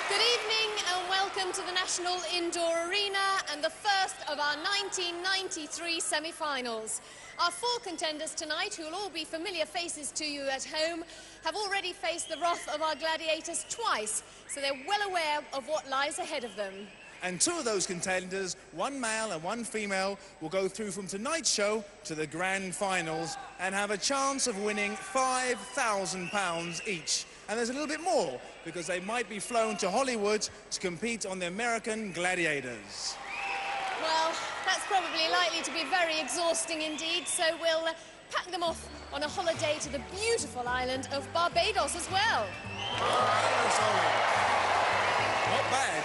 Good evening and welcome to the National Indoor Arena and the first of our 1993 semi-finals. Our four contenders tonight, who will all be familiar faces to you at home, have already faced the wrath of our gladiators twice, so they're well aware of what lies ahead of them. And two of those contenders, one male and one female, will go through from tonight's show to the grand finals and have a chance of winning £5,000 each. And there's a little bit more, because they might be flown to Hollywood to compete on the American Gladiators. Well, that's probably likely to be very exhausting indeed, so we'll pack them off on a holiday to the beautiful island of Barbados as well. Not bad.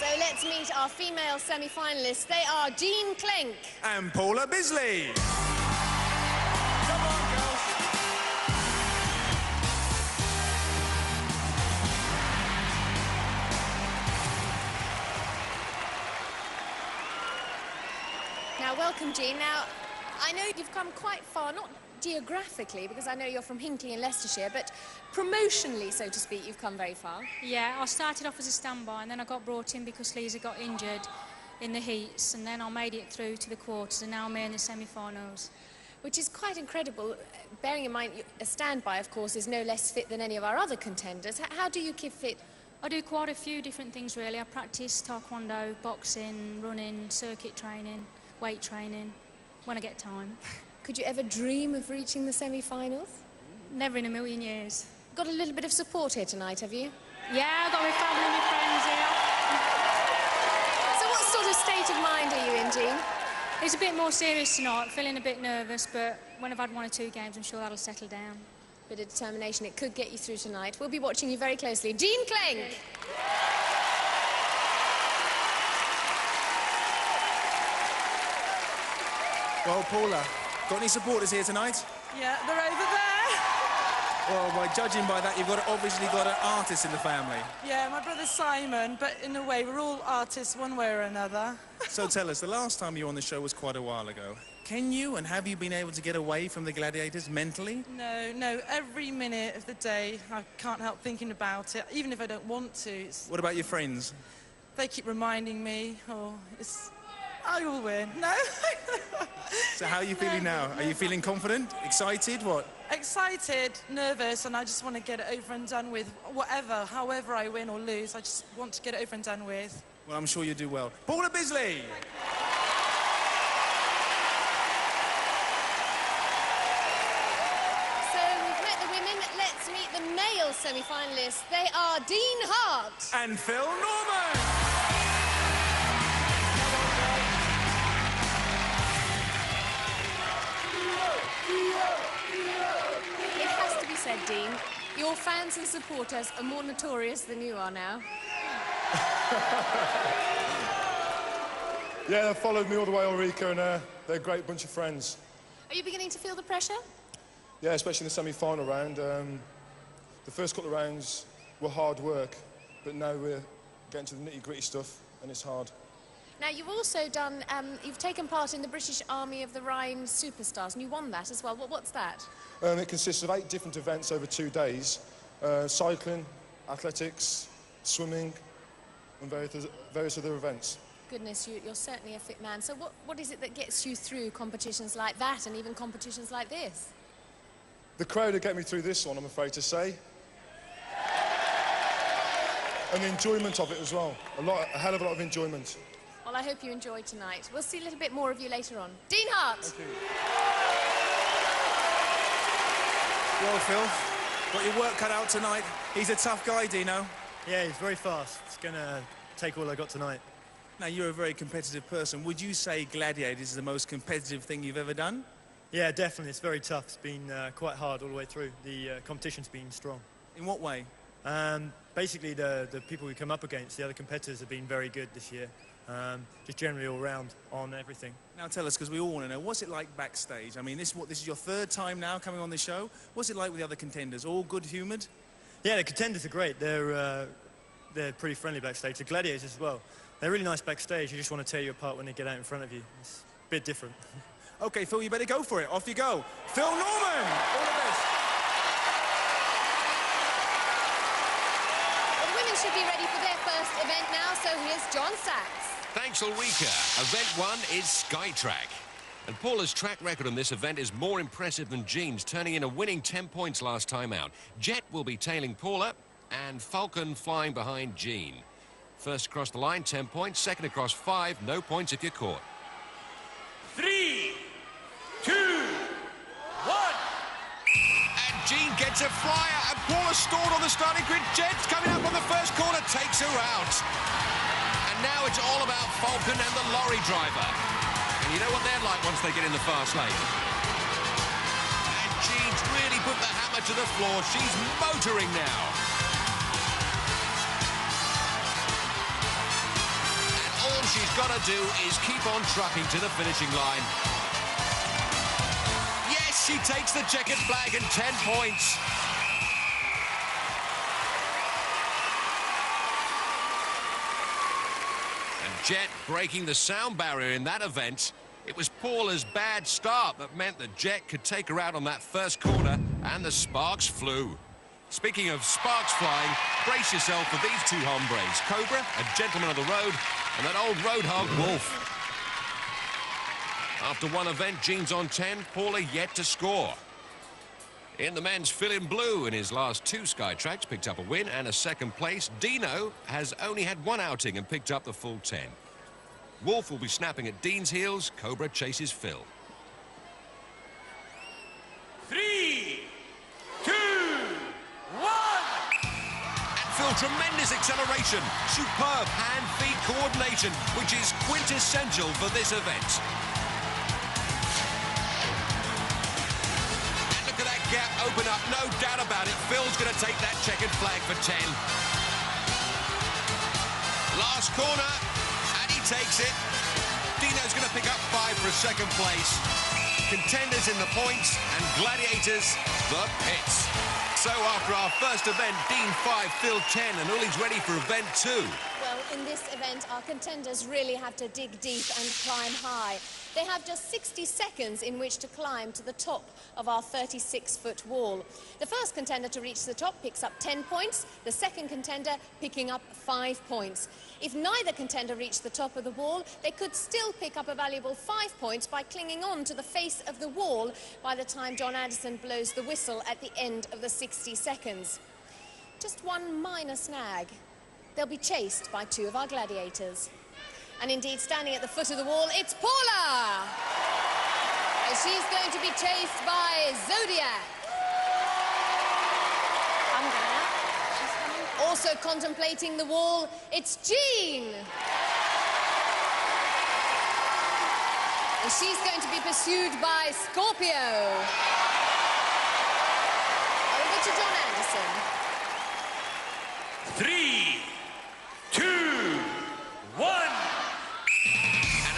So let's meet our female semi-finalists. They are Jean Clenk And Paula Bisley. Come on, girls. Now, welcome, Jean. Now, I know you've come quite far, not geographically, because I know you're from Hinckley in Leicestershire, but promotionally, so to speak, you've come very far. Yeah, I started off as a standby and then I got brought in because Lisa got injured in the heats, and then I made it through to the quarters, and now I'm in the semi-finals. Which is quite incredible, bearing in mind a standby, of course, is no less fit than any of our other contenders. How do you keep fit? I do quite a few different things, really. I practice taekwondo, boxing, running, circuit training, weight training, when I get time. Could you ever dream of reaching the semi-finals? Never in a million years. Got a little bit of support here tonight, have you? Yeah, I've got my family and my friends here. So what sort of state of mind are you in, Jean? It's a bit more serious tonight, feeling a bit nervous, but when I've had one or two games, I'm sure that'll settle down. Bit of determination, it could get you through tonight. We'll be watching you very closely. Jean Clenk! Well, Paula, got any supporters here tonight? Yeah, they're over there. Well, by judging by that, you've obviously got an artist in the family. Yeah, my brother's Simon, but in a way, we're all artists one way or another. So tell us, the last time you were on the show was quite a while ago. Can you and have you been able to get away from the Gladiators mentally? No, every minute of the day, I can't help thinking about it, even if I don't want to. What about your friends? They keep reminding me, I will win. No? So how are you feeling now? Are you feeling confident? Excited? What? Excited, nervous, and I just want to get it over and done with. However I win or lose, I just want to get it over and done with. Well, I'm sure you do well. Paula Bisley! So we've met the women, let's meet the male semi-finalists. They are Dean Hart And Phil Norman! It has to be said, Dean, your fans and supporters are more notorious than you are now. Yeah, they followed me all the way, Ulrika, and they're a great bunch of friends. Are you beginning to feel the pressure? Yeah, especially in the semi-final round. The first couple of rounds were hard work, but now we're getting to the nitty-gritty stuff, and it's hard. Now, you've also done, you've taken part in the British Army of the Rhine Superstars, and you won that as well. What's that? It consists of 8 different events over 2 days. Cycling, athletics, swimming, and various other events. Goodness, you're certainly a fit man. So what is it that gets you through competitions like that and even competitions like this? The crowd will get me through this one, I'm afraid to say. And the enjoyment of it as well. A hell of a lot of enjoyment. Well, I hope you enjoyed tonight. We'll see a little bit more of you later on. Dean Hart! Thank you. Well, Phil, got your work cut out tonight. He's a tough guy, Dino. Yeah, he's very fast. It's going to take all I got tonight. Now, you're a very competitive person. Would you say Gladiators is the most competitive thing you've ever done? Yeah, definitely. It's very tough. It's been quite hard all the way through. The competition's been strong. In what way? Basically, the people we come up against, the other competitors, have been very good this year. Just generally all round on everything. Now tell us, because we all want to know, what's it like backstage? I mean, this is your third time now coming on the show. What's it like with the other contenders? All good-humoured? Yeah, the contenders are great. They're pretty friendly backstage. The Gladiators as well. They're really nice backstage. You just want to tear you apart when they get out in front of you. It's a bit different. OK, Phil, you better go for it. Off you go. Phil Norman! All the best. Well, the women should be ready for their first event now, so here's John Sachs. Thanks, Ulrika. Event 1 is Skytrack. And Paula's track record on this event is more impressive than Jean's, turning in a winning 10 points last time out. Jet will be tailing Paula, and Falcon flying behind Jean. First across the line, 10 points. Second across 5, no points if you're caught. 3, 2, 1. And Jean gets a flyer, and Paula stored on the starting grid. Jet's coming up on the first corner, takes her out. And now it's all about Falcon and the lorry driver. And you know what they're like once they get in the fast lane. And Jean's really put the hammer to the floor. She's motoring now. And all she's got to do is keep on trucking to the finishing line. Yes, she takes the checkered flag and 10 points. Jet breaking the sound barrier in that event. It was Paula's bad start that meant that Jet could take her out on that first corner, and the sparks flew. Speaking of sparks flying, brace yourself for these two hombres. Cobra, a gentleman of the road, and that old road hog, Wolf. After one event, Jean's on 10, Paula yet to score. In the men's fill in blue, in his last 2 Skytracks, picked up a win and a second place. Dino has only had 1 outing and picked up the full 10. Wolf will be snapping at Dean's heels. Cobra chases Phil. 3, 2, 1. And Phil, tremendous acceleration. Superb hand-feet coordination, which is quintessential for this event. Gap open up, no doubt about it. Phil's going to take that checkered flag for 10. Last corner, and he takes it. Dino's going to pick up 5 for a second place. Contenders in the points, and Gladiators the pits. So after our first event, Dean 5, Phil 10, and Uli's ready for event 2. Well, in this event, our contenders really have to dig deep and climb high. They have just 60 seconds in which to climb to the top of our 36-foot wall. The first contender to reach the top picks up 10 points, the second contender picking up 5 points. If neither contender reached the top of the wall, they could still pick up a valuable 5 points by clinging on to the face of the wall by the time John Anderson blows the whistle at the end of the 60 seconds. Just one minor snag. They'll be chased by 2 of our gladiators. And indeed, standing at the foot of the wall, it's Paula! And she's going to be chased by Zodiac. She's coming. Also contemplating the wall, it's Jean. And she's going to be pursued by Scorpio. Over to John Anderson. 3, 2, 1.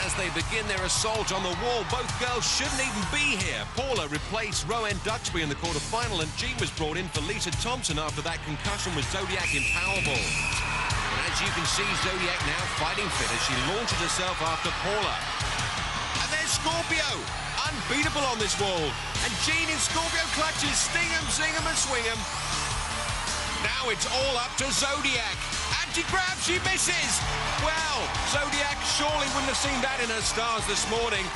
As they begin their assault on the wall, both girls shouldn't even be here. Paula replaced Rowan Duxbury in the quarter-final, and Jean was brought in for Lisa Thompson after that concussion with Zodiac in Powerball. And as you can see, Zodiac now fighting fit as she launches herself after Paula. And there's Scorpio, unbeatable on this wall. And Jean in Scorpio clutches, sting 'em, sing 'em, and swing 'em. Now it's all up to Zodiac. And she grabs, she misses. Well, Zodiac surely wouldn't have seen that in her stars this morning.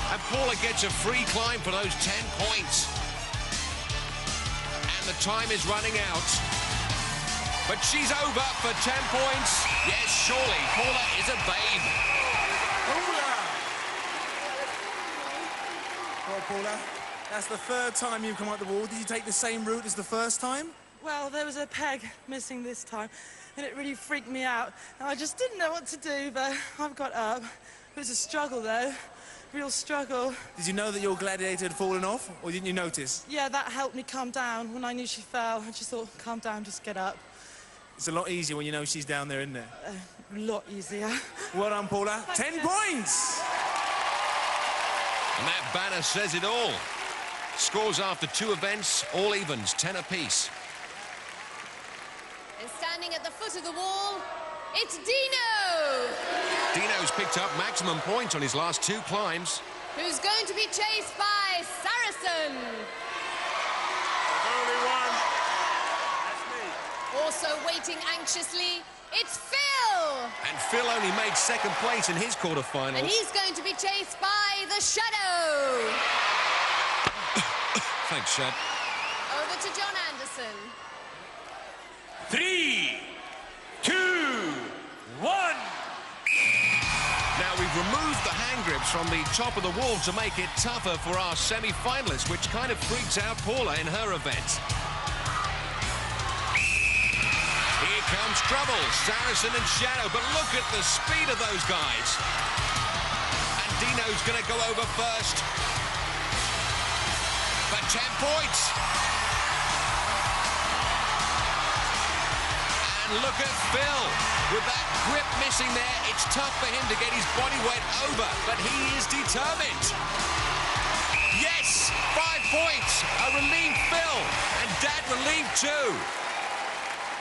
And Paula gets a free climb for those 10 points. And the time is running out. But she's over for 10 points. Yes, surely, Paula is a babe. Paula! Well, Paula, that's the 3rd time you've come up the wall. Did you take the same route as the first time? Well, there was a peg missing this time, and it really freaked me out. And I just didn't know what to do, but I've got up. It was a struggle, though. Real struggle. Did you know that your gladiator had fallen off, or didn't you notice? Yeah, that helped me calm down. When I knew she fell, I just thought, calm down, just get up. It's a lot easier when you know she's down there, isn't it? A lot easier. Well done, Paula. 10 points! And that banner says it all. Scores after 2 events, all evens, 10 apiece. And standing at the foot of the wall, it's Dino! Dino's picked up maximum points on his last 2 climbs. Who's going to be chased by Saracen. Only one. That's me. Also waiting anxiously, it's Phil! And Phil only made second place in his quarter-final. And he's going to be chased by the Shadow. Thanks, Shad. Over to John Anderson. 3, 2, 1. Now, we've removed the hand grips from the top of the wall to make it tougher for our semi-finalists, which kind of freaks out Paula in her event. Here comes trouble, Saracen and Shadow, but look at the speed of those guys. And Dino's going to go over first. But 10 points. And look at Phil. With that grip missing there, it's tough for him to get his body weight over, but he is determined. Yes, 5 points. A relieved Phil, and Dad relieved too.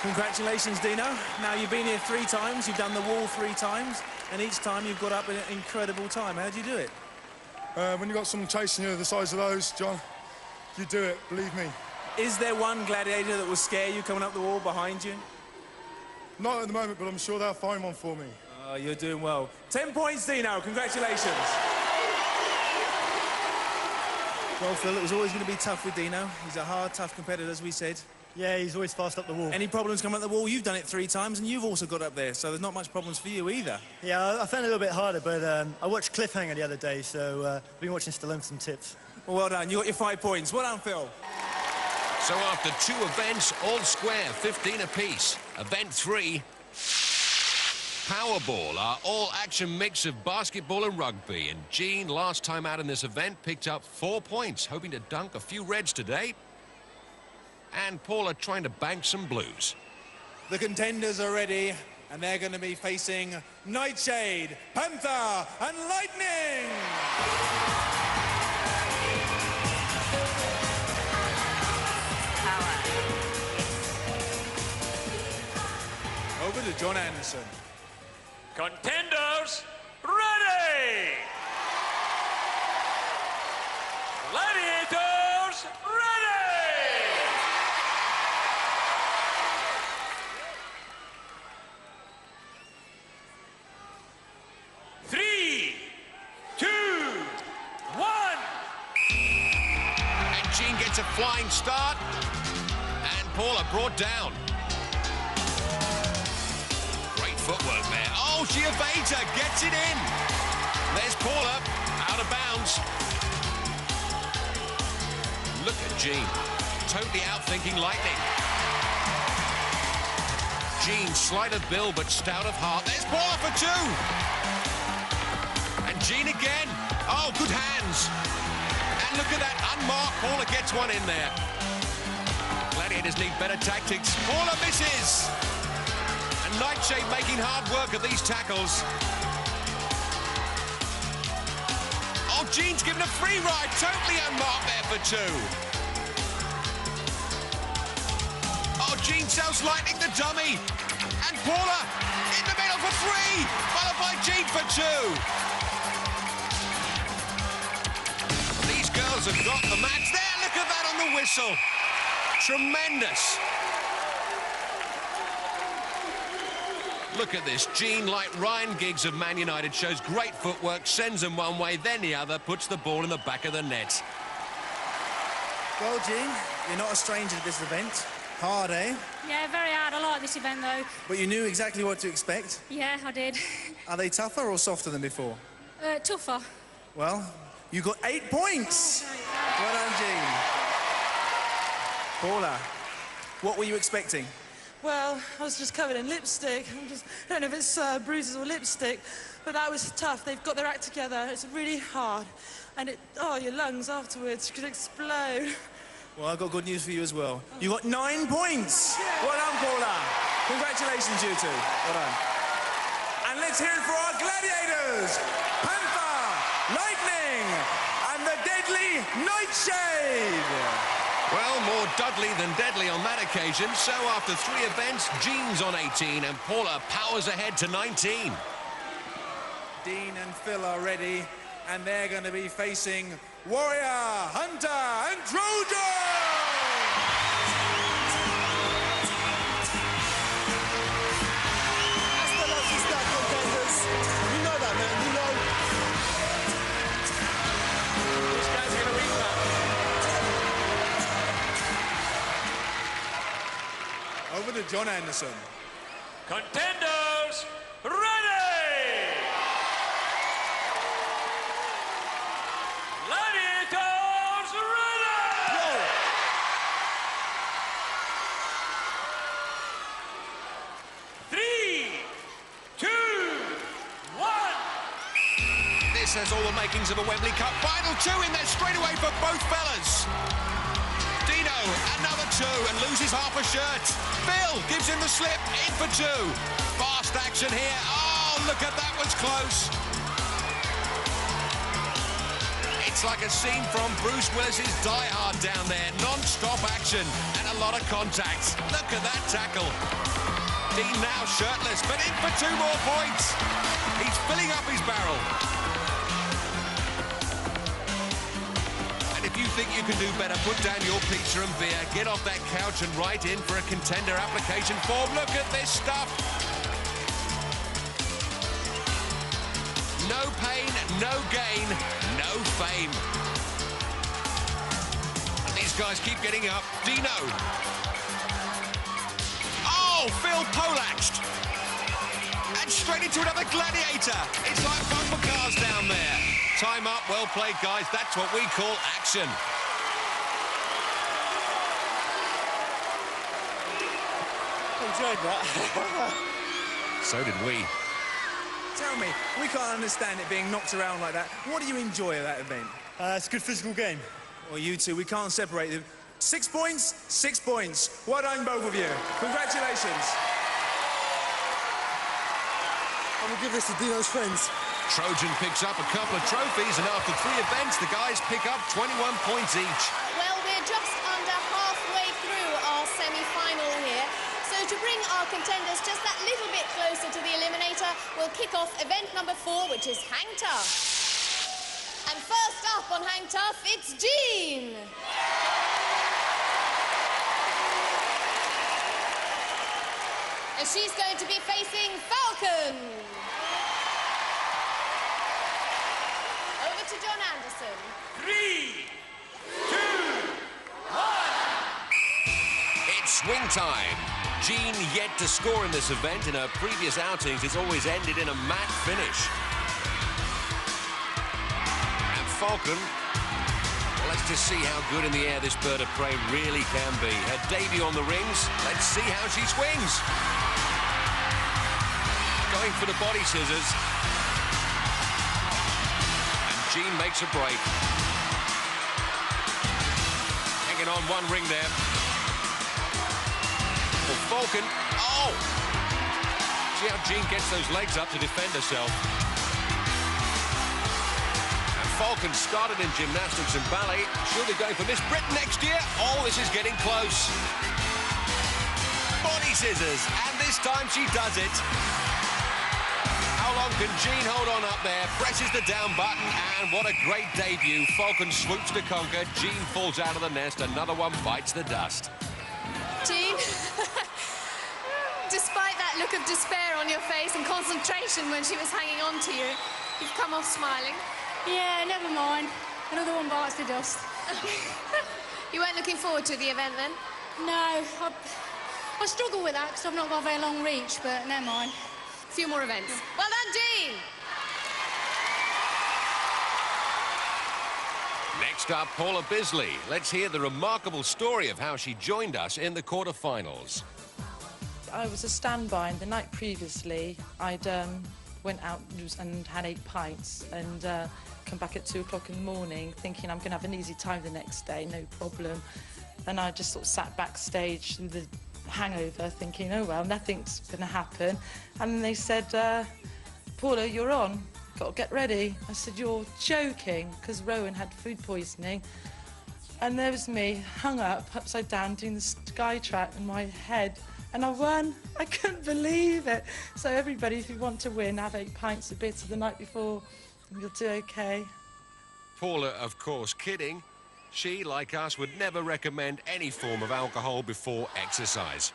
Congratulations, Dino. Now, you've been here 3 times, you've done the wall 3 times, and each time you've got up in an incredible time. How did you do it? When you've got someone chasing you the size of those, John, you do it, believe me. Is there one gladiator that will scare you coming up the wall behind you? Not at the moment, but I'm sure they'll find one for me. Oh, you're doing well. 10 points, Dino. Congratulations. Well, Phil, it was always going to be tough with Dino. He's a hard, tough competitor, as we said. Yeah, he's always fast up the wall. Any problems coming up the wall? You've done it 3 times, and you've also got up there, so there's not much problems for you either. Yeah, I found it a little bit harder, but I watched Cliffhanger the other day, so I've been watching to learn some tips. Well done. You got your 5 points. Well done, Phil. So after 2 events, all square, 15 apiece. Event 3, Powerball, our all-action mix of basketball and rugby. And Gene, last time out in this event, picked up 4 points, hoping to dunk a few reds today. And Paula trying to bank some blues. The contenders are ready, and they're going to be facing Nightshade, Panther, and Lightning! Over to John Anderson. Contenders, ready! Gladiators, ready! Three, 2, 1. And Gene gets a flying start. And Paula brought down. Great footwork there. Oh, she evades her, gets it in. There's Paula, out of bounds. Look at Gene, totally outthinking Lightning. Gene, slight of build, but stout of heart. There's Paula for 2. And Gene again. Oh, good hands. And look at that, unmarked. Paula gets one in there. Gladiators need better tactics. Paula misses. And Nightshade making hard work of these tackles. Oh, Gene's given a free ride. Totally unmarked there for 2. Oh, Gene sells Lightning the dummy. And Paula in the middle for 3. Followed by Gene for 2. These girls have got the match. There, look at that on the whistle. Tremendous. Look at this. Gene, like Ryan Giggs of Man United, shows great footwork, sends them one way, then the other, puts the ball in the back of the net. Well, Gene, you're not a stranger to this event. Hard, eh? Yeah, very hard. I like this event, though. But you knew exactly what to expect. Yeah, I did. Are they tougher or softer than before? Tougher. Well, you got 8 points. Well done, Gene. Paula, what were you expecting? Well, I was just covered in lipstick. I don't know if it's bruises or lipstick, but that was tough. They've got their act together. It's really hard. And your lungs afterwards could explode. Well, I've got good news for you as well. You got 9 points. Yeah. Well done, Paula. Congratulations, you two. Well done. And let's hear it for our gladiators. Panther, Lightning, and the deadly Nightshade. Well, more Dudley than deadly on that occasion. So after 3 events, Gene's on 18 and Paula powers ahead to 19. Dean and Phil are ready, and they're going to be facing Warrior, Hunter, and Trojan! John Anderson. Contenders, ready! Gladiators, ready! 3, 2, 1. This has all the makings of a Wembley Cup final. 2 in there straight away for both fellas. Dino, another 2, and loses half a shirt. Phil gives him the slip, in for 2. Fast action here. Oh, look at that, was close. It's like a scene from Bruce Willis's Die Hard down there. Non-stop action and a lot of contact. Look at that tackle. Dean now shirtless, but in for 2 more points. He's filling up his barrel. And if you think you can do better, put down your pizza and beer, get off that couch and write in for a contender application form. Look at this stuff. No pain, no gain, no fame. And these guys keep getting up. Dino. Oh, Phil polaxed. And straight into another Gladiator. It's like bumper cars down there. Time up, well played, guys. That's what we call action. Enjoyed that. So did we. Tell me, we can't understand it being knocked around like that. What do you enjoy of that event? It's a good physical game. Well, you two, we can't separate them. 6 points, 6 points. Well done, both of you. Congratulations. I'm gonna give this to Dino's friends. Trojan picks up a couple of trophies, and after 3 events, the guys pick up 21 points each. Well, we're just under halfway through our semi-final here. So to bring our contenders just that little bit closer to the eliminator, we'll kick off event number 4, which is Hang Tough. And first up on Hang Tough, it's Jean. And she's going to be facing Falcon. Over to John Anderson. 3, 2, 1. It's swing time. Jean yet to score in this event. In her previous outings, it's always ended in a matte finish. And Falcon, well, let's just see how good in the air this bird of prey really can be. Her debut on the rings, let's see how she swings. Going for the body scissors. And Jean makes a break. Hanging on one ring there. Falcon, oh! See how Jean gets those legs up to defend herself. And Falcon started in gymnastics and ballet. She'll be going for Miss Britain next year. Oh, this is getting close. Body scissors, and this time she does it. How long can Jean hold on up there? Presses the down button, and what a great debut. Falcon swoops to conquer. Jean falls out of the nest. Another one bites the dust. Jean, despite that look of despair on your face and concentration when she was hanging on to you, you've come off smiling. Yeah, never mind. Another one bites the dust. You weren't looking forward to the event then? No, I struggle with that because I've not got a very long reach, but never mind. A few more events. Well done, Jean! Next up, Paula Bisley. Let's hear the remarkable story of how she joined us in the quarterfinals. I was a standby, and the night previously I'd went out and had 8 pints and come back at 2 o'clock in the morning thinking I'm going to have an easy time the next day, no problem. And I just sort of sat backstage with the hangover thinking, oh well, nothing's going to happen. And then they said, Paula, you're on, got to get ready. I said, you're joking, because Rowan had food poisoning. And there was me, hung up, upside down, doing the sky track in my head. And I won. I couldn't believe it. So everybody, if you want to win, have 8 pints of bitter the night before, and you'll do okay. Paula, of course, kidding. She, like us, would never recommend any form of alcohol before exercise.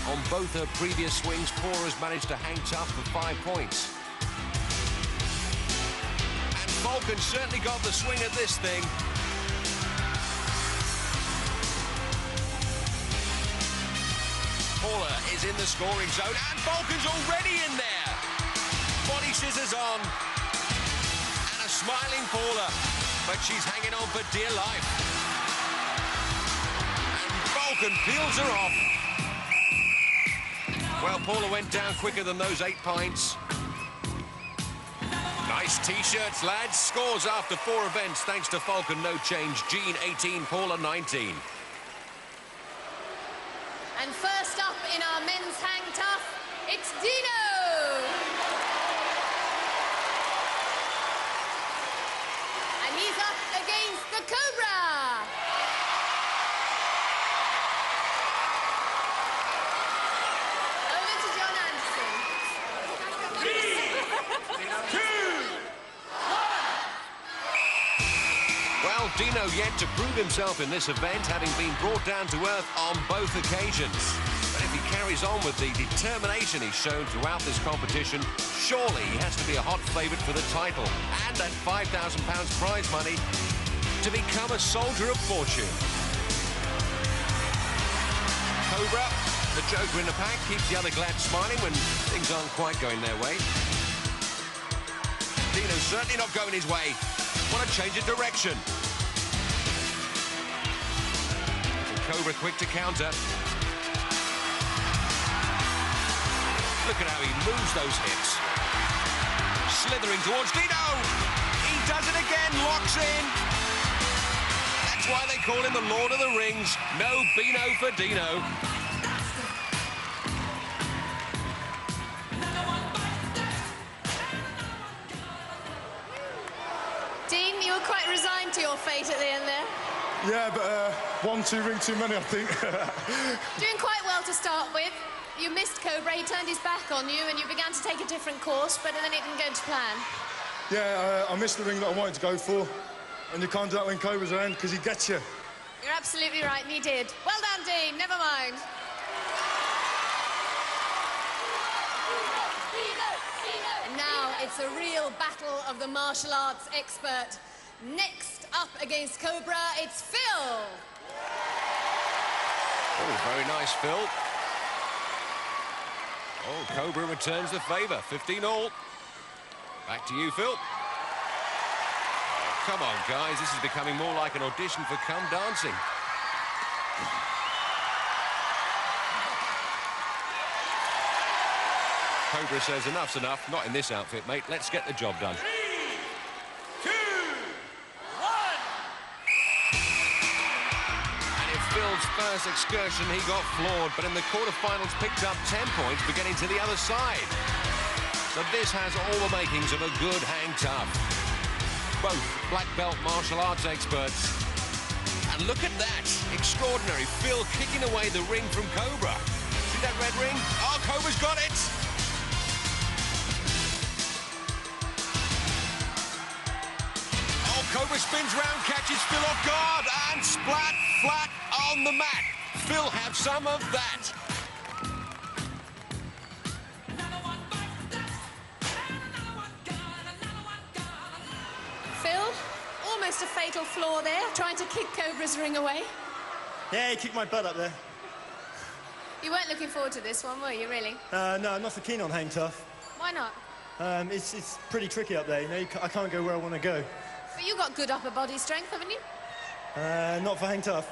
On both her previous swings, Paula's managed to hang tough for 5 points. And Falcon Falcon certainly got the swing of this thing. Paula is in the scoring zone, and Falcon's already in there. Body scissors on. And a smiling Paula, but she's hanging on for dear life. And Falcon peels her off. Well, Paula went down quicker than those 8 pints. Nice T-shirts, lads. Scores after 4 events, thanks to Falcon. No change. Jean, 18, Paula, 19. And first up in our men's hang tough, it's Dino! And he's up against the Cobra! Over to John Anderson. 3, 2, 1. Well, Dino yet to prove himself in this event, having been brought down to earth on both occasions. But if he carries on with the determination he's shown throughout this competition, surely he has to be a hot favourite for the title and that £5,000 prize money to become a soldier of fortune. Cobra, the joker in the pack, keeps the other Glad smiling when things aren't quite going their way. Dino's certainly not going his way. What a change of direction. Cobra quick to counter. Look at how he moves those hips. Slithering towards Dino. He does it again, locks in. That's why they call him the Lord of the Rings. No Beano for Dino. Dean, you were quite resigned to your fate at the end there. Yeah, but 1, 2 ring too many, I think. Doing quite well to start with. You missed Cobra, he turned his back on you and you began to take a different course, but then it didn't go to plan. Yeah, I missed the ring that I wanted to go for. And you can't do that when Cobra's around, because he gets you. You're absolutely right, and he did. Well done, Dean, never mind. And now it's a real battle of the martial arts expert. Next up against Cobra, it's Phil. Oh, very nice, Phil. Oh, Cobra returns the favour. 15 all. Back to you, Phil. Come on, guys. This is becoming more like an audition for Come Dancing. Cobra says enough's enough. Not in this outfit, mate. Let's get the job done. 3, 2, 1. And in Phil's first excursion, he got floored, but in the quarterfinals picked up 10 points, but getting to the other side. So this has all the makings of a good hang tough. Both black belt martial arts experts. And look at that. Extraordinary. Phil kicking away the ring from Cobra. See that red ring? Oh, Cobra's got it. Oh, Cobra spins round, catches Phil off guard, and splat flat on the mat. Phil have some of that. Almost a fatal flaw there, trying to kick Cobra's ring away. Yeah, he kicked my butt up there. You weren't looking forward to this one, were you, really? No, I'm not so keen on hang tough. Why not? It's pretty tricky up there, you know. I can't go where I want to go. But you've got good upper body strength, haven't you? Not for hang tough.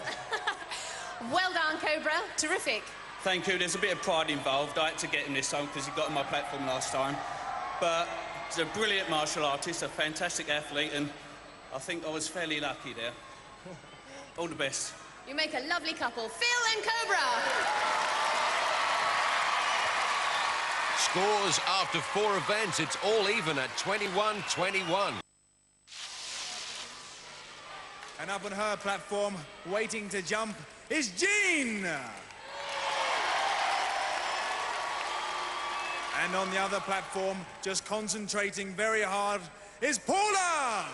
Well done, Cobra. Terrific. Thank you. There's a bit of pride involved. I had to get him this time because he got on my platform last time. But he's a brilliant martial artist, a fantastic athlete, and I think I was fairly lucky there. All the best. You make a lovely couple. Phil and Cobra. Scores after 4 events. It's all even at 21-21. And up on her platform, waiting to jump, is Jean! And on the other platform, just concentrating very hard, is Paula!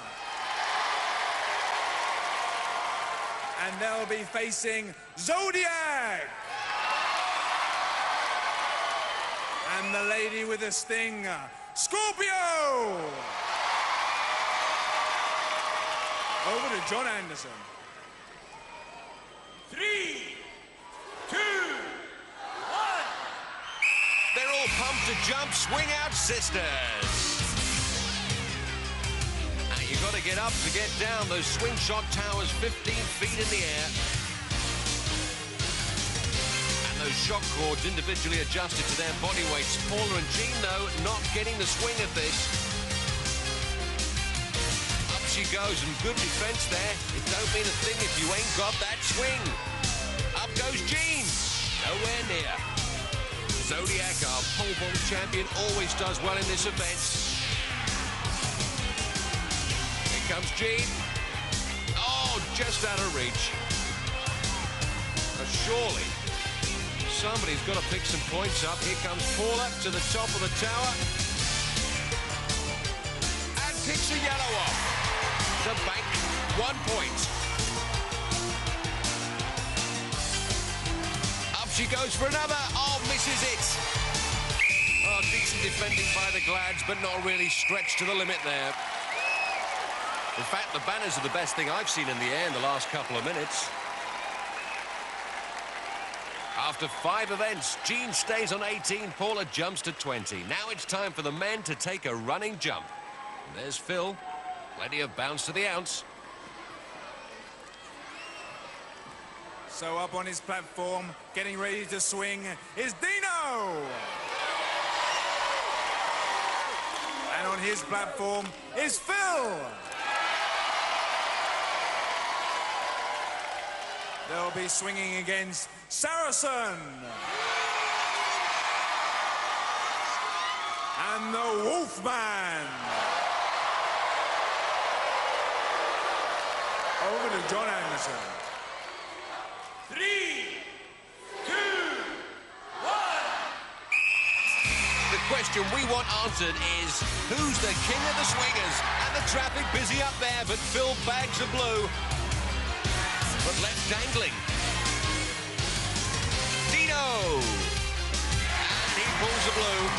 And they'll be facing Zodiac! And the lady with the sting, Scorpio! Over to John Anderson. 3, 2, 1. They're all pumped to jump. Swing out, sisters. Now you've got to get up to get down. Those swing shot towers 15 feet in the air. And those shock cords individually adjusted to their body weights. Paula and Jean, though, not getting the swing of this. She goes, and good defense there. It don't mean a thing if you ain't got that swing. Up goes Jean. Nowhere near. Zodiac, our pole vault champion, always does well in this event. Here comes Jean. Oh, just out of reach. But surely, somebody's got to pick some points up. Here comes Paula to the top of the tower. And picks a yellow off. The bank, 1 point. Up she goes for another. Oh, misses it. Oh, decent defending by the Glads, but not really stretched to the limit there. In fact, the banners are the best thing I've seen in the air in the last couple of minutes. After 5 events, Jean stays on 18, Paula jumps to 20. Now it's time for the men to take a running jump. And there's Phil. Plenty of bounce to the ounce. So up on his platform, getting ready to swing, is Dino! And on his platform is Phil! They'll be swinging against Saracen! And the Wolfman! Over to John Anderson. 3, 2, 1. The question we want answered is, who's the king of the swingers? And the traffic busy up there, but Phil bags a blue. But left dangling. Dino! And he pulls the blue.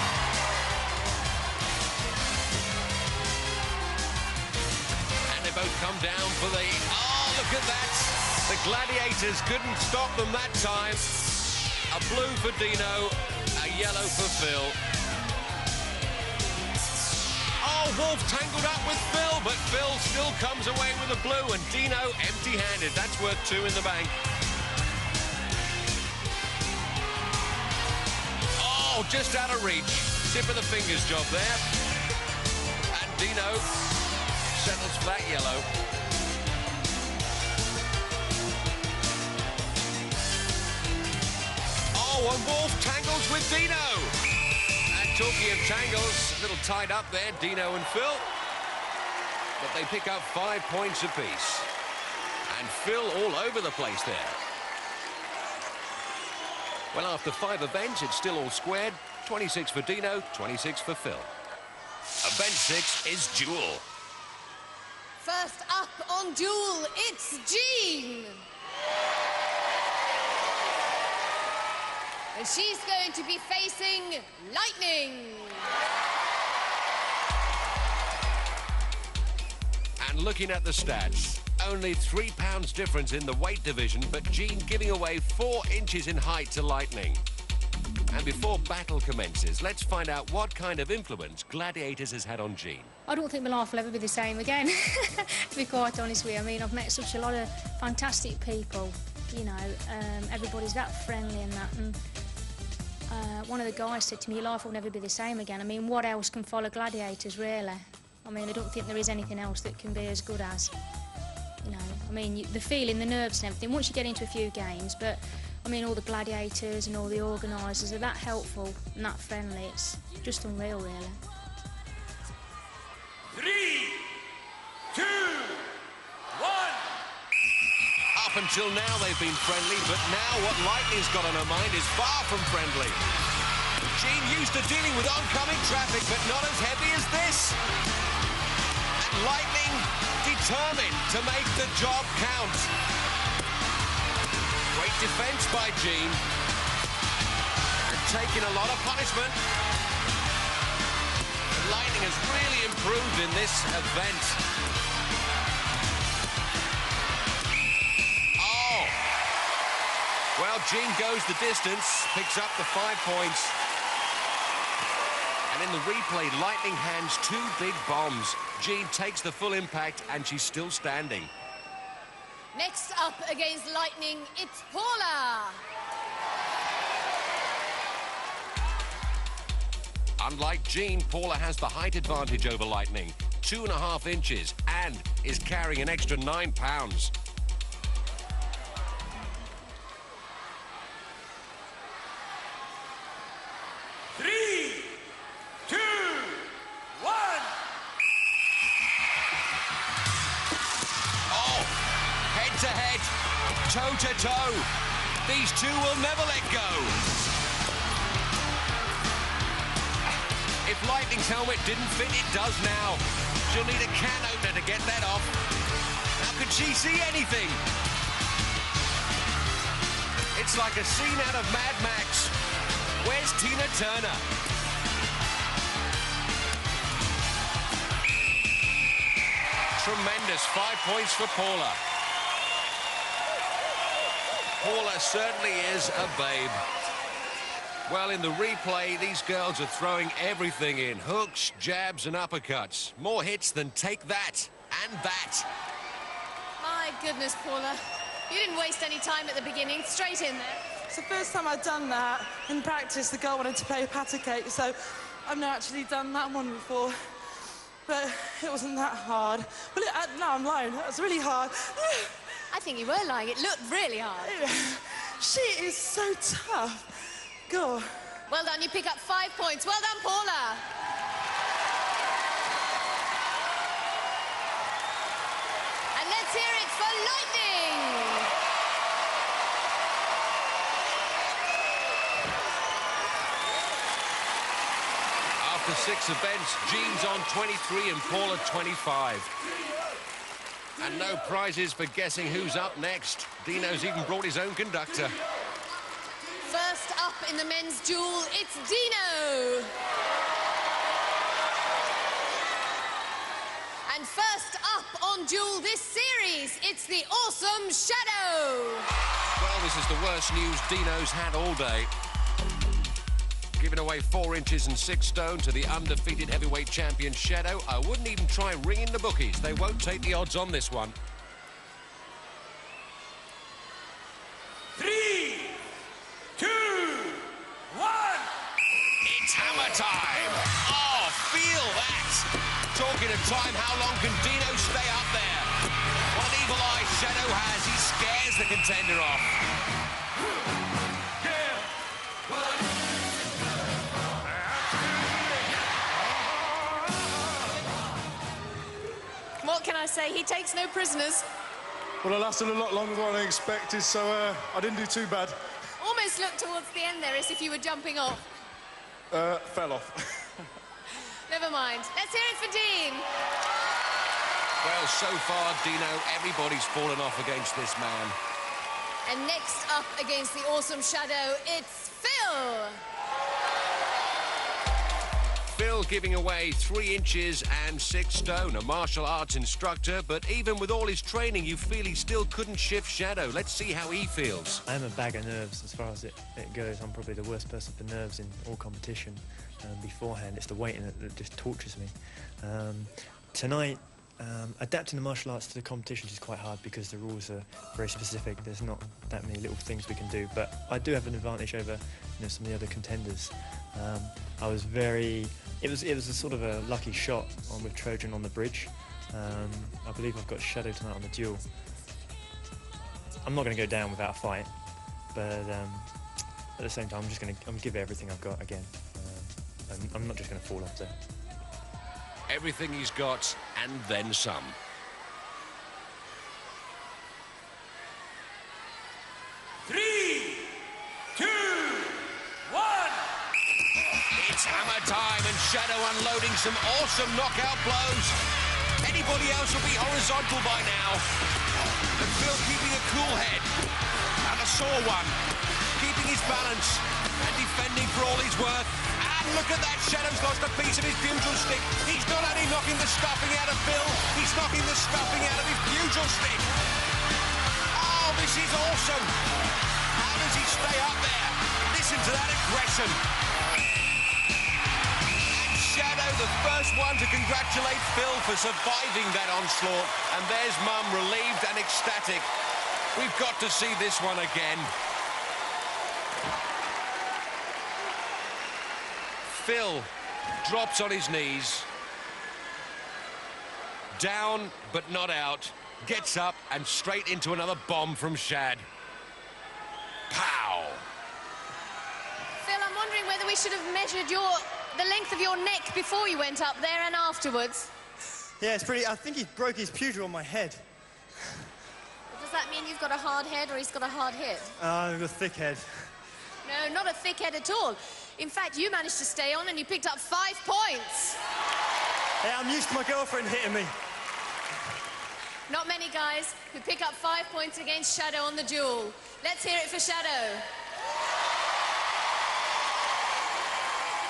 Both come down for the... Oh, look at that! The Gladiators couldn't stop them that time. A blue for Dino, a yellow for Phil. Oh, Wolf tangled up with Phil, but Phil still comes away with a blue, and Dino empty-handed. That's worth 2 in the bank. Oh, just out of reach. Tip of the fingers job there. And Dino settles flat yellow. Oh, and Wolf tangles with Dino. And talking of tangles, a little tied up there, Dino and Phil. But they pick up 5 points apiece. And Phil all over the place there. Well, after 5 events, it's still all squared. 26 for Dino, 26 for Phil. Event 6 is Duel. First up on Duel, it's Jean. And she's going to be facing Lightning. And looking at the stats, only 3 pounds difference in the weight division, but Jean giving away 4 inches in height to Lightning. And before battle commences, let's find out what kind of influence Gladiators has had on Jean. I don't think my life will ever be the same again, to be quite honest with you. I mean, I've met such a lot of fantastic people, you know, everybody's that friendly and that. And one of the guys said to me, your life will never be the same again. I mean, what else can follow Gladiators, really? I mean, I don't think there is anything else that can be as good as, you know. I mean, the feeling, the nerves and everything, once you get into a few games, but I mean, all the Gladiators and all the organisers are that helpful and that friendly. It's just unreal, really. 3, 2, 1. Up until now, they've been friendly, but now what Lightning's got on her mind is far from friendly. Jean used to dealing with oncoming traffic, but not as heavy as this. And Lightning determined to make the job count. Great defence by Jean. And taking a lot of punishment. Lightning has really improved in this event. Well, Jean goes the distance, picks up the 5 points. And in the replay, Lightning hands 2 big bombs. Jean takes the full impact, and she's still standing. Next up against Lightning, it's Paula. Unlike Jean, Paula has the height advantage over Lightning, 2.5 inches, and is carrying an extra 9 pounds. Head-to-head, toe-to-toe. These two will never let go. If Lightning's helmet didn't fit, it does now. She'll need a can opener to get that off. How could she see anything? It's like a scene out of Mad Max. Where's Tina Turner? Tremendous 5 points for Paula. Paula certainly is a babe. Well, in the replay, these girls are throwing everything in. Hooks, jabs, and uppercuts. More hits than Take That and That. My goodness, Paula. You didn't waste any time at the beginning. Straight in there. It's the first time I've done that. In practice, the girl wanted to play patty cake, so I've not actually done that one before. But it wasn't that hard. Well, no, I'm lying. That was really hard. I think you were lying. It looked really hard. She is so tough. Go. Well done. You pick up 5 points. Well done, Paula. And let's hear it for Lightning. After 6 events, Jean's on 23 and Paula 25. And no prizes for guessing who's up next. Dino's even brought his own conductor. First up in the men's duel, it's Dino. And first up on duel this series, it's the Awesome Shadow. Well, this is the worst news Dino's had all day. Giving away 4 inches and 6 stone to the undefeated heavyweight champion Shadow. I wouldn't even try ringing the bookies. They won't take the odds on this one. 3, 2, 1. It's hammer time. Oh, feel that. Talking of time, how long can Dino stay up there? What an evil eye Shadow has. He scares the contender off. What can I say? He takes no prisoners. Well, I lasted a lot longer than I expected, so I didn't do too bad. Almost looked towards the end there as if you were jumping off. Fell off. Never mind. Let's hear it for Dean. Well, so far, Dino, everybody's fallen off against this man. And next up against the Awesome Shadow, it's Phil. Phil giving away 3 inches and 6 stone, a martial arts instructor, but even with all his training, you feel he still couldn't shift Shadow. Let's see how he feels. I'm a bag of nerves as far as it goes. I'm probably the worst person for nerves in all competition. Beforehand, it's the waiting that just tortures me. Tonight, adapting the martial arts to the competitions is quite hard because the rules are very specific. There's not that many little things we can do, but I do have an advantage over some of the other contenders. I was very... It was a sort of a lucky shot with Trojan on the bridge. I believe I've got Shadow tonight on the duel. I'm not going to go down without a fight, but at the same time, I'm going to give it everything I've got again. I'm not just going to fall off there. Everything he's got, and then some. Three, 2, 1. It's hammer time, and Shadow unloading some awesome knockout blows. Anybody else will be horizontal by now. And Phil keeping a cool head. And a sore one. Keeping his balance and defending for all he's worth. And look at that, Shadow's lost a piece of his pugil stick. He's not only knocking the stuffing out of Phil, he's knocking the stuffing out of his pugil stick. Oh, this is awesome. How does to that aggression. And Shadow, the first one to congratulate Phil for surviving that onslaught. And there's Mum, relieved and ecstatic. We've got to see this one again. Phil drops on his knees. Down, but not out. Gets up and straight into another bomb from Shad. Pow! Phil, I'm wondering whether we should have measured the length of your neck before you went up there and afterwards. Yeah, it's pretty... I think he broke his pewter on my head. Does that mean you've got a hard head or he's got a hard head? I've got a thick head. No, not a thick head at all. In fact, you managed to stay on and you picked up 5 points. Hey, I'm used to my girlfriend hitting me. Not many guys who pick up 5 points against Shadow on the duel. Let's hear it for Shadow.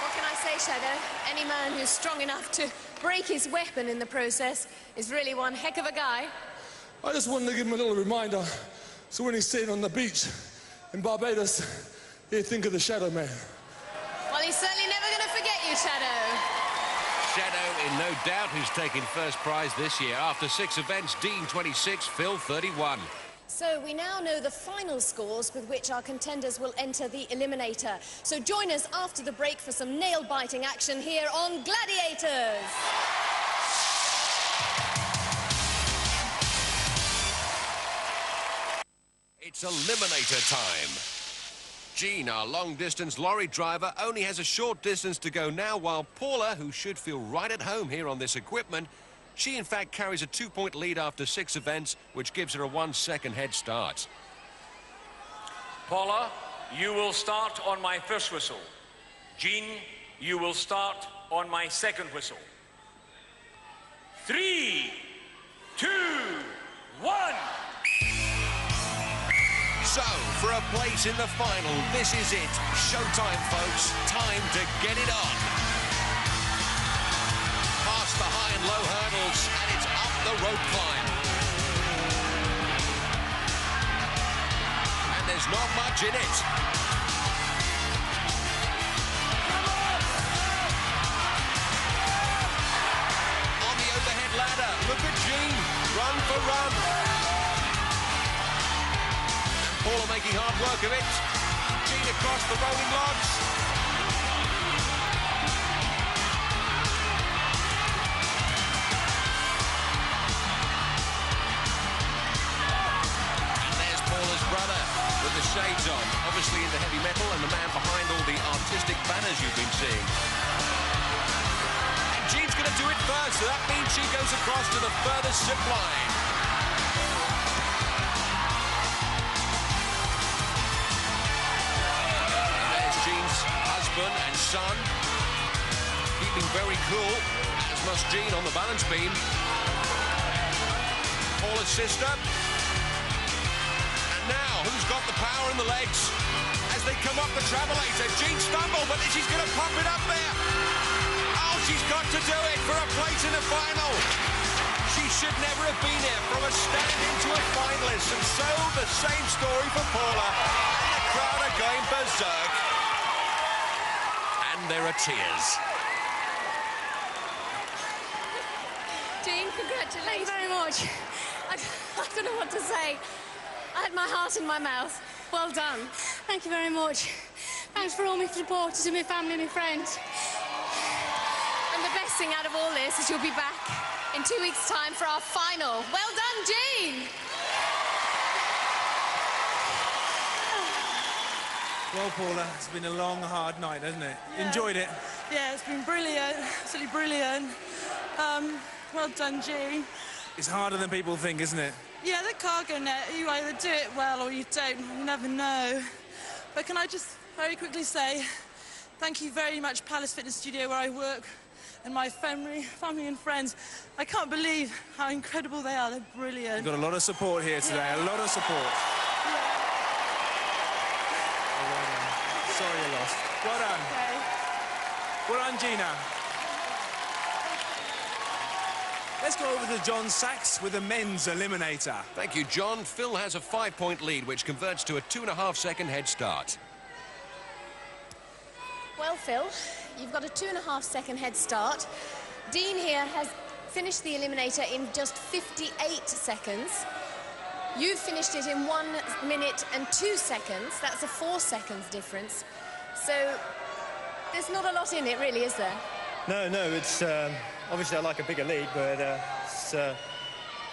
What can I say, Shadow? Any man who's strong enough to break his weapon in the process is really one heck of a guy. I just wanted to give him a little reminder, so when he's sitting on the beach in Barbados, he'd think of the Shadow Man. Well, he's certainly never going to forget you, Shadow. Shadow in no doubt who's taking first prize this year. After 6 events, Dean 26, Phil 31. So we now know the final scores with which our contenders will enter the Eliminator. So join us after the break for some nail-biting action here on Gladiators. It's Eliminator time. Jean, our long-distance lorry driver, only has a short distance to go now, while Paula, who should feel right at home here on this equipment, she in fact carries a 2-point lead after 6 events, which gives her a 1-second head start. Paula, you will start on my first whistle. Jean, you will start on my second whistle. 3, 2, 1. So, for a place in the final, this is it. Showtime, folks. Time to get it on. Past the high and low hurdles, and it's up the rope climb. And there's not much in it. On the overhead ladder, look at Jean. Run for run. Paula making hard work of it. Jean across the rolling logs. And there's Paula's brother with the shades on, obviously into heavy metal, and the man behind all the artistic banners you've been seeing. And Jean's going to do it first, so that means she goes across to the furthest zip line. And son, keeping very cool, as must Jean on the balance beam. Paula's sister. And now, who's got the power in the legs? As they come up the travelator, Jean stumbled, but she's going to pump it up there. Oh, she's got to do it for a place in the final. She should never have been here, from a stand-in to a finalist. And so, the same story for Paula. And the crowd are going berserk. There are tears. Jean, congratulations. Thank you very much. I don't know what to say. I had my heart in my mouth. Well done. Thank you very much. Thanks for all my supporters and my family and my friends. And the best thing out of all this is you'll be back in 2 weeks' time for our final. Well done, Jean. Well, Paula, it's been a long, hard night, hasn't it? Yeah. Enjoyed it? Yeah, it's been brilliant, absolutely brilliant. Well done, Jean. It's harder than people think, isn't it? Yeah, the cargo net, you either do it well or you don't, you never know. But can I just very quickly say thank you very much, Palace Fitness Studio, where I work, and my family and friends. I can't believe how incredible they are, they're brilliant. You've got a lot of support here today, yeah. A lot of support. Sorry you lost. Well done. Okay. Well done, Gina. Let's go over to John Sachs with the men's eliminator. Thank you, John. Phil has a 5-point lead, which converts to a 2.5-second head start. Well, Phil, you've got a 2.5-second head start. Dean here has finished the eliminator in just 58 seconds. You've finished it in 1 minute and 2 seconds. That's a 4 seconds difference. So there's not a lot in it, really, is there? No, it's obviously I like a bigger lead, but it's going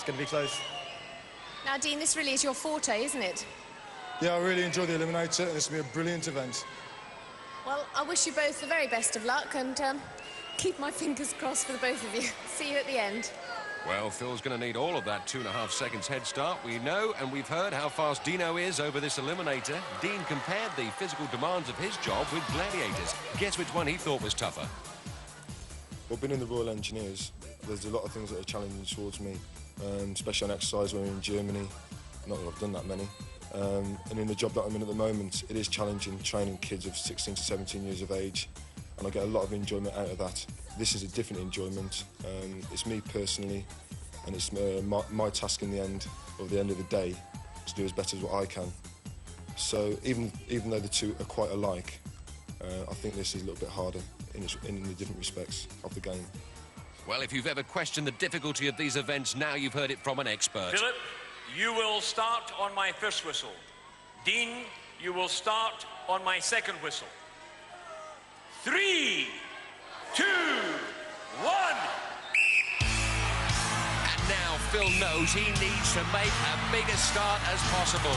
to be close. Now, Dean, this really is your forte, isn't it? Yeah, I really enjoy the eliminator, and it's going to be a brilliant event. Well, I wish you both the very best of luck, and keep my fingers crossed for the both of you. See you at the end. Well, Phil's going to need all of that 2.5 seconds head start. We know and we've heard how fast Dino is over this eliminator. Dean compared the physical demands of his job with Gladiators. Guess which one he thought was tougher? Well, being in the Royal Engineers, there's a lot of things that are challenging towards me, especially on exercise when we're in Germany. Not that I've done that many. And in the job that I'm in at the moment, it is challenging training kids of 16 to 17 years of age, and I get a lot of enjoyment out of that. This is a different enjoyment. It's me personally, and it's my task in the end of the day to do as better as what I can. So even though the two are quite alike, I think this is a little bit harder in the different respects of the game. Well, if you've ever questioned the difficulty of these events, now you've heard it from an expert. Philip, you will start on my first whistle. Dean, you will start on my second whistle. 3, 2, 1. And now Phil knows he needs to make a bigger start as possible.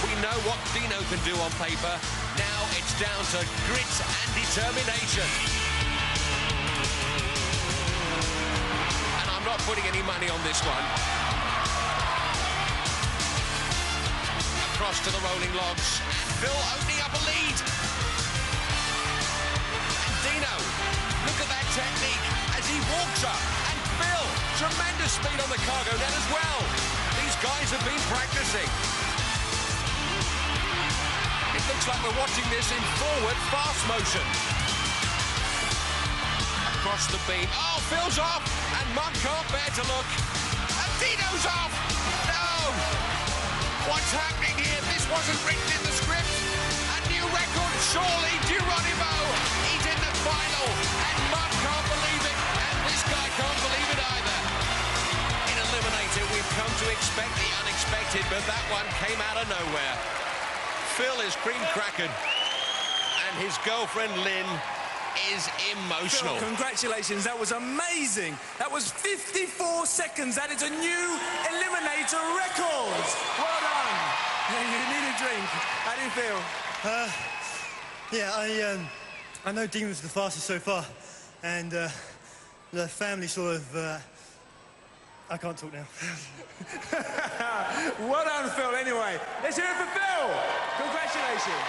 We know what Dino can do on paper. Now it's down to grit and determination. And I'm not putting any money on this one. Across to the rolling logs. Phil opening up a lead. And Dino, look at that technique as he walks up. And Phil, tremendous speed on the cargo net as well. These guys have been practicing. It looks like we're watching this in forward fast motion. Across the beam. Oh, Phil's off. And Mug can't bear to look. And Dino's off. No. What's happening here? This wasn't written in the script. A new record, surely. Geronimo. He's in the final. And Mug can't believe it. And this guy can't believe it either. In Eliminator, we've come to expect the unexpected, but that one came out of nowhere. Phil is cream-crackered, and his girlfriend, Lynn, is emotional. Phil, congratulations, that was amazing. That was 54 seconds. That is a new eliminator record. Well done. You need a drink. How do you feel? Yeah, I know Dean was the fastest so far, and the family sort of... I can't talk now. Well done, Phil, anyway. Let's hear it for Phil. Congratulations.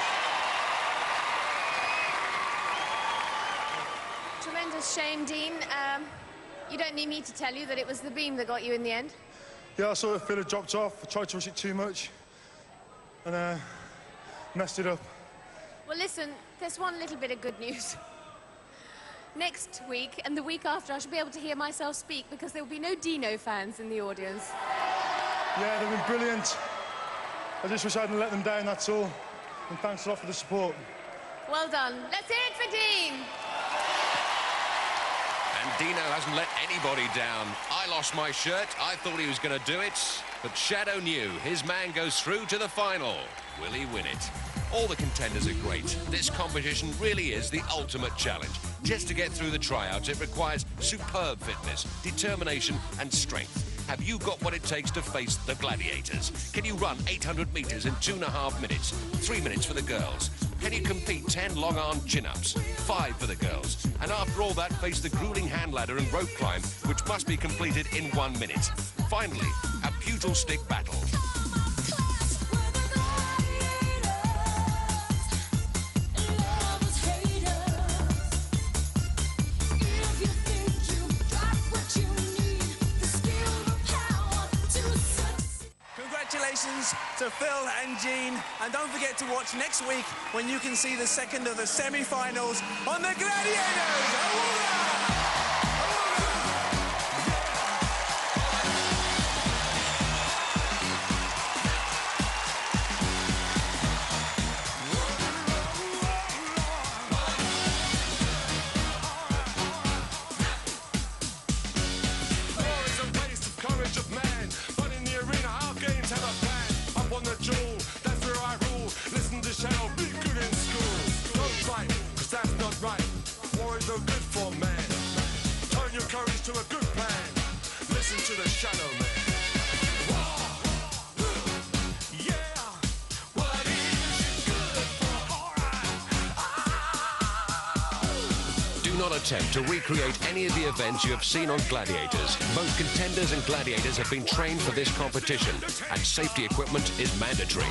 Tremendous shame, Dean. You don't need me to tell you that it was the beam that got you in the end. Yeah, I saw Phil had dropped off. I tried to rush it too much, and messed it up. Well, listen, there's one little bit of good news. Next week and the week after, I should be able to hear myself speak because there will be no Dino fans in the audience. Yeah, they've been brilliant. I just wish I hadn't let them down, that's all. And thanks a lot for the support. Well done. Let's hear it for Dean. And Dino hasn't let anybody down. I lost my shirt. I thought he was going to do it. But Shadow knew his man goes through to the final. Will he win it? All the contenders are great. This competition really is the ultimate challenge. Just to get through the tryouts, it requires superb fitness, determination and strength. Have you got what it takes to face the Gladiators? Can you run 800 metres in 2.5 minutes? 3 minutes for the girls. Can you compete 10 long-arm chin-ups? 5 for the girls. And after all that, face the grueling hand ladder and rope climb, which must be completed in 1 minute. Finally, a pugil stick battle. Congratulations to Phil and Jean, and don't forget to watch next week when you can see the second of the semi-finals on the Gladiators. Hurrah! to a good plan. Listen to the Shadow Man. Do not attempt to recreate any of the events you have seen on Gladiators. Both contenders and gladiators have been trained for this competition, and safety equipment is mandatory.